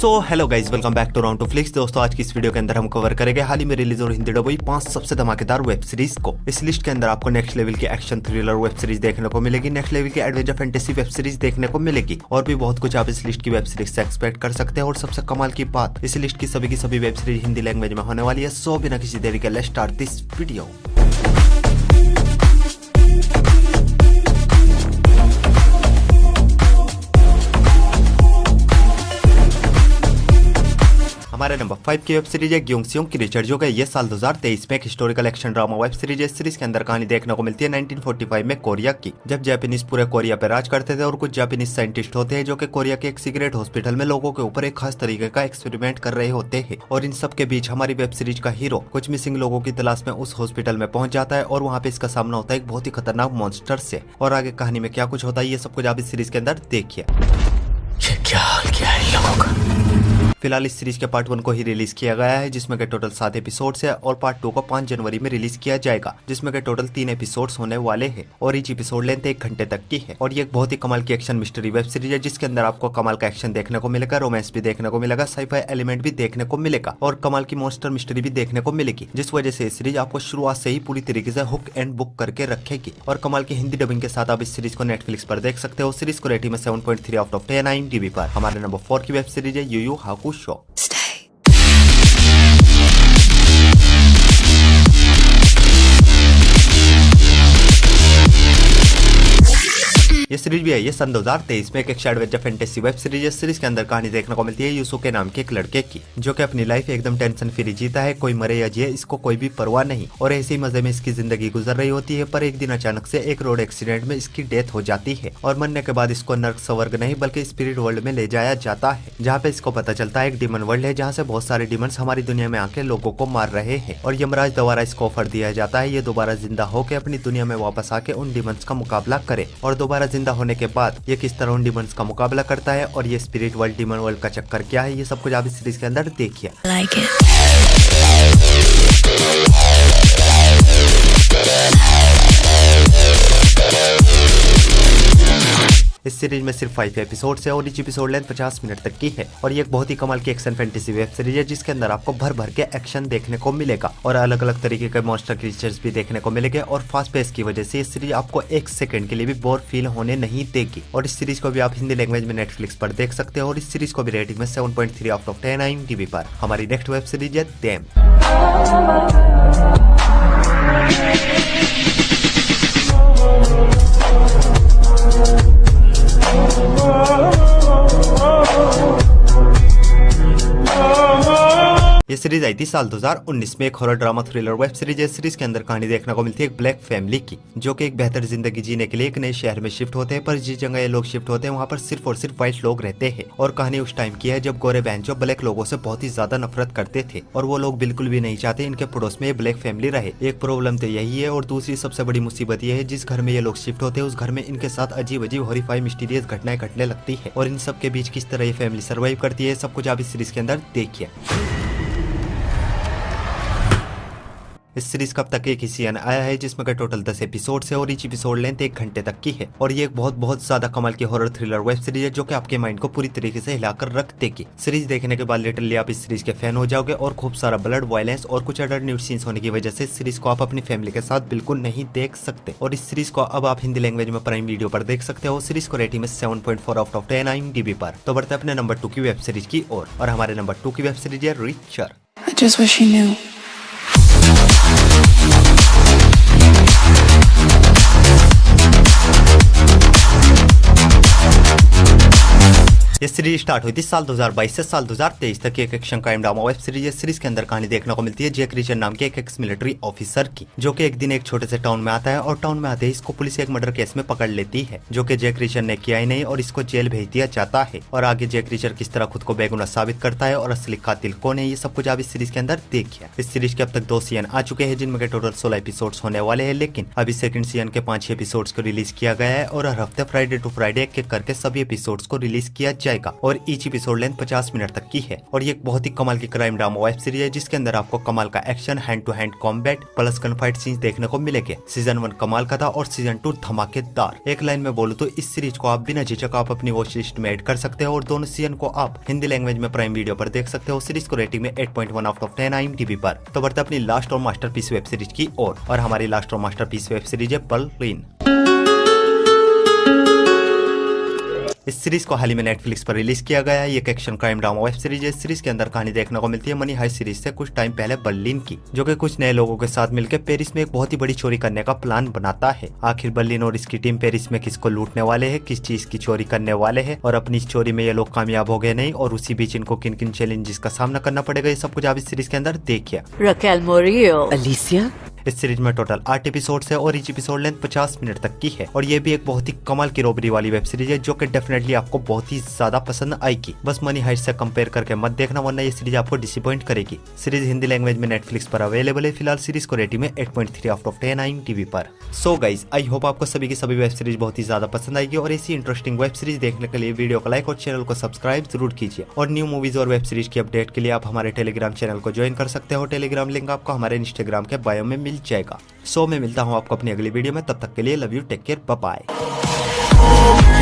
So hello guys, welcome back to round two flicks. दोस्तों, आज की इस वीडियो के अंदर हम कवर करेंगे हाल ही में रिलीज और हिंदी डब हुई 5 सबसे धमाकेदार वेब सीरीज को। इस लिस्ट के अंदर आपको नेक्स्ट लेवल की एक्शन थ्रिलर वेब सीरीज देखने को मिलेगी, नेक्स्ट लेवल की एडवेंचर फैंटेसी वेब सीरीज देखने को मिलेगी और भी बहुत कुछ आप इस लिस्ट की वेब सीरीज से एक्सपेक्ट कर सकते हैं। और सबसे कमाल की बात, इस लिस्ट की सभी वेब सीरीज हिंदी लैंग्वेज में होने वाली है। सो बिना किसी देरी के लेट्स स्टार्ट दिस वीडियो। हमारे नंबर 5 की वेब सीरीज है ग्योंगसियोंग की रिचर्ड, जो ये साल 2023 में एक historical action drama web series है। सीरीज के अंदर कहानी देखने को मिलती है 1945 में कोरिया की, जब जापानीज पूरे कोरिया पे राज करते थे और कुछ जापानीज साइंटिस्ट होते हैं जो कि कोरिया के एक सीक्रेट हॉस्पिटल में लोगों के ऊपर एक खास तरीके का एक्सपेरिमेंट कर रहे होते हैं। और इन सब के बीच हमारी वेब सीरीज का हीरो कुछ मिसिंग लोगों की तलाश में उस हॉस्पिटल में पहुंच जाता है और वहाँ पे इसका सामना होता है एक बहुत ही खतरनाक मॉन्स्टर से। और आगे कहानी में क्या कुछ होता है ये सब कुछ आप इस सीरीज के अंदर देखिए। क्या हाल क्या है इन लोगों का। फिलहाल इस सीरीज के पार्ट 1 को ही रिलीज किया गया है, जिसमें के टोटल 7 एपिसोड्स है और पार्ट 2 को 5 जनवरी में रिलीज किया जाएगा, जिसमें के टोटल 3 एपिसोड्स होने वाले हैं और ईच एपिसोड लेंथ 1 घंटे तक की है। और ये एक बहुत ही कमाल की एक्शन मिस्ट्री वेब सीरीज है, जिसके अंदर आपको कमाल का एक्शन देखने को मिलेगा, रोमांस भी देखने को मिलेगा, साइफाई एलिमेंट भी देखने को मिलेगा और कमाल की मॉन्स्टर मिस्ट्री भी देखने को मिलेगी, जिस वजह से इस सीरीज आपको शुरुआत से ही पूरी तरीके से हुक एंड बुक करके रखेगी। और कमाल की हिंदी डबिंग के साथ आप इस सीरीज को नेटफ्लिक्स पर देख सकते हो। सीरीज को रेटिंग में 7.3 आउट ऑफ 10 IMDb पर। हमारे नंबर 4 की वेब सीरीज है यू यू हाकुशो। ये सीरीज भी है ये सन 2023 में एक action adventure fantasy web series है। सीरीज के अंदर कहानी देखने को मिलती है यूसु के नाम के एक लड़के की, जो कि अपनी लाइफ एकदम टेंशन फ्री जीता है। कोई मरे या जिए इसको कोई भी परवाह नहीं और ऐसे ही मजे में इसकी जिंदगी गुजर रही होती है। पर एक दिन अचानक से एक रोड एक्सीडेंट में इसकी डेथ हो जाती है और मरने के बाद इसको नर्क स्वर्ग नहीं बल्कि स्पिरिट वर्ल्ड में ले जाया जाता है, जहाँ पे इसको पता चलता है एक डीमन वर्ल्ड है जहाँ से बहुत सारे डीमंस हमारी दुनिया में आके लोगों को मार रहे हैं। और यमराज दोबारा इसको ऑफर दिया जाता है ये दोबारा जिंदा होकर अपनी दुनिया में वापस आके उन डीमंस का मुकाबला करे। और दोबारा जिंदा होने के बाद ये किस तरह उन डीमंस का मुकाबला करता है और ये स्पिरिट वर्ल्ड डीमन वर्ल्ड का चक्कर क्या है, ये सब कुछ आप इस सीरीज के अंदर देखिए। इस सीरीज में सिर्फ 5 एपिसोड्स है और ईच एपिसोड लेंथ 50 मिनट तक की है। और ये एक बहुत ही कमाल की एक्शन फैंटेसी वेब सीरीज है, जिसके अंदर आपको भर भर के एक्शन देखने को मिलेगा और अलग अलग तरीके के मॉन्स्टर क्रीचर्स भी देखने को मिलेंगे। और फास्ट पेस की वजह से ये सीरीज आपको 1 सेकंड के लिए भी बोर फील होने नहीं देगी। और इस सीरीज को भी आप हिंदी लैंग्वेज में नेटफ्लिक्स पर देख सकते हो और इस सीरीज को भी रेटिंग में 7.3 आउट ऑफ 10 IMDb पर। हमारी नेक्स्ट वेब सीरीज है देम। ये सीरीज आई थी साल 2019 में, एक horror drama thriller web series है। सीरीज के अंदर कहानी देखने को मिलती है एक ब्लैक फैमिली की, जो कि एक बेहतर जिंदगी जीने के लिए एक नए शहर में शिफ्ट होते हैं। पर जिस जगह ये लोग शिफ्ट होते हैं वहाँ पर सिर्फ और सिर्फ व्हाइट लोग रहते हैं। और कहानी उस टाइम की है जब गोरे बहन जो ब्लैक लोगों से बहुत ही ज्यादा नफरत करते थे और वो लोग बिल्कुल भी नहीं चाहते इनके पड़ोस में ये ब्लैक फैमिली रहे। एक प्रॉब्लम तो यही है और दूसरी सबसे बड़ी मुसीबत ये है जिस घर में ये लोग शिफ्ट होते हैं उस घर में इनके साथ अजीब अजीब हॉरिफाई मिस्टीरियस घटनाएं घटने लगती है। और इन सब के बीच किस तरह ये फैमिली सर्वाइव करती है सब कुछ आप इस सीरीज के अंदर देखिए। इस सीरीज का अब तक एक ही सीजन आया है, जिसमें का टोटल 10 एपिसोड है और ईच एपिसोड लेंथ 1 घंटे तक की है। और ये एक बहुत ज्यादा कमाल की हॉरर थ्रिलर वेब सीरीज है, जो कि आपके माइंड को पूरी तरीके से हिलाकर रख देगी। सीरीज देखने के बाद लिटरली आप इस सीरीज के फैन हो जाओगे और खूब सारा ब्लड, वायलेंस और कुछ अडल्ट न्यूड सीन्स होने की वजह से इस सीरीज को आप अपनी फैमिली के साथ बिल्कुल नहीं देख सकते। और इस सीरीज को अब आप हिंदी लैंग्वेज में प्राइम वीडियो पर देख सकते हो। सीरीज को रेटिंग में 7.4 आउट ऑफ 10 IMDb पर। तो बढ़ते अपने नंबर 2 की वेब सीरीज की ओर और हमारे नंबर 2 की वेब सीरीज है रिचर। ये सीरीज स्टार्ट हुई थी साल 2022 से साल 2023 तक एक action crime drama web series है। सीरीज के अंदर कहानी देखने को मिलती है जैक रीचर नाम के एक एक्स मिलिट्री ऑफिसर की, जो कि एक दिन एक छोटे से टाउन में आता है और टाउन में आते ही इसको पुलिस एक मर्डर केस में पकड़ लेती है, जो कि जैक रीचर ने किया ही नहीं और इसको जेल भेज दिया जाता है। और आगे जैक रीचर किस तरह खुद को बेगुनाह साबित करता है और असली कातिल कौन है, ये सब कुछ आप इस सीरीज के अंदर देखिए। इस सीरीज के अब तक 2 सीजन आ चुके हैं, जिनमें के टोटल 16 एपिसोड होने वाले हैं, लेकिन अभी सेकंड सीजन के 5 एपिसोड को रिलीज किया गया है और हर हफ्ते फ्राइडे टू फ्राइडे एक एक करके सभी एपिसोड को रिलीज किया जाएगा। जाएगा और ईच एपिसोड लेंथ 50 मिनट तक की है और ये एक बहुत ही कमाल की क्राइम ड्रामा वेब सीरीज है जिसके अंदर आपको कमाल का action, hand to hand combat plus gunfight scenes देखने को मिलेंगे। सीजन 1 कमाल का था और सीजन 2 धमाकेदार। एक लाइन में बोलूं तो इस सीरीज को आप बिना झिझक आप अपनी वॉच लिस्ट में ऐड कर सकते हो और दोनों सीजन को आप हिंदी लैंग्वेज में प्राइम वीडियो पर देख सकते हो। सीरीज को रेटिंग में 8.1 आउट ऑफ 10 IMDb पर। तो बढ़ते अपनी लास्ट और मास्टरपीस वेब सीरीज की और हमारी लास्ट और मास्टरपीस वेब सीरीज है बर्लिन। इस सीरीज को हाल ही में नेटफ्लिक्स पर रिलीज किया गया है। ये एक action crime drama web series है। इस सीरीज के अंदर कहानी देखने को मिलती है मनी हाइस्ट सीरीज से कुछ टाइम पहले बर्लिन की, जो कि कुछ नए लोगों के साथ मिलकर पेरिस में एक बहुत ही बड़ी चोरी करने का प्लान बनाता है। आखिर बर्लिन और इसकी टीम पेरिस में किसको लूटने वाले हैं, किस चीज की चोरी करने वाले हैं और अपनी इस चोरी में ये लोग कामयाब हो गए नहीं और उसी बीच इनको किन किन चैलेंजेस का सामना करना पड़ेगा, ये सब कुछ आप इस सीरीज के अंदर देखिए। Raquel Murillo, Alicia, इस सीरीज में टोटल 8 एपिसोड्स है और ईच एपिसोड लेंथ 50 मिनट तक की है और ये भी एक बहुत ही कमाल की रोबरी वाली वेब सीरीज है जो कि डेफिनेटली आपको बहुत ही ज्यादा पसंद आएगी। बस मनी हाइस्ट से कंपेयर करके मत देखना वरना ये सीरीज आपको डिसअपॉइंट करेगी। सीरीज हिंदी लैंग्वेज में नेटफ्लिक्स पर अवेलेबल है। फिलहाल सीरीज को रेटिंग में 8.3 आउट ऑफ 10 IMDb पर। सो गाइज, आई होप आपको सभी की सभी वेब सीरीज बहुत ही ज्यादा पसंद आएगी और ऐसी इंटरेस्टिंग वेब सीरीज देखने के लिए वीडियो को लाइक और चैनल को सब्सक्राइब जरूर कीजिए और न्यू मूवीज और वेब सीरीज की अपडेट के लिए आप हमारे टेलीग्राम चैनल को ज्वाइन कर सकते हो। टेलीग्राम लिंक आपको हमारे इंस्टाग्राम के बायो में मिल जाएगा। सो मैं मिलता हूँ आपको अपनी अगली वीडियो में, तब तक के लिए love you, take care, bye bye.